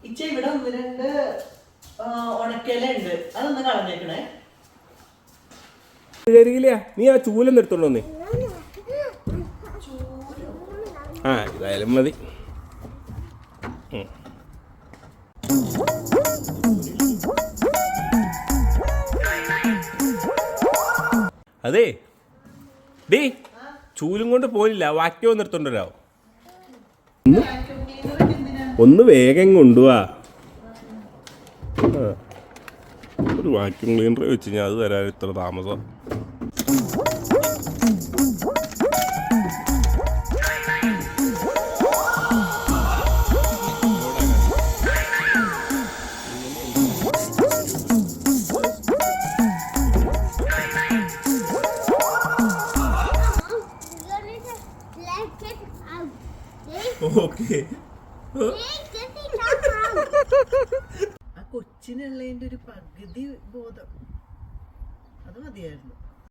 ഇച്ച ഇവിടെ 1-2 ഉണക്കലുണ്ട്, അതൊന്ന് കളഞ്ഞേക്കണേ. നീ ആ ചൂലൊന്നും എടുത്തോണ്ടോന്നേ. ആ ഇതായാലും മതി. അതെ ഡേ, ചൂലും കൊണ്ട് പോലില്ല, വാക്യം ഒന്ന് എടുത്തോണ്ടോ. ഒന്ന് വേഗം കൊണ്ടുപോവാ. ഒരു വാക്യൂം ക്ലീനർ വെച്ച് ഞാൻ അത് തരാൻ ഇത്ര താമസം. ഓക്കെ, ആ കൊച്ചിനുള്ളതിന്റെ ഒരു പകുതി ബോധം അത് മതിയായിരുന്നു.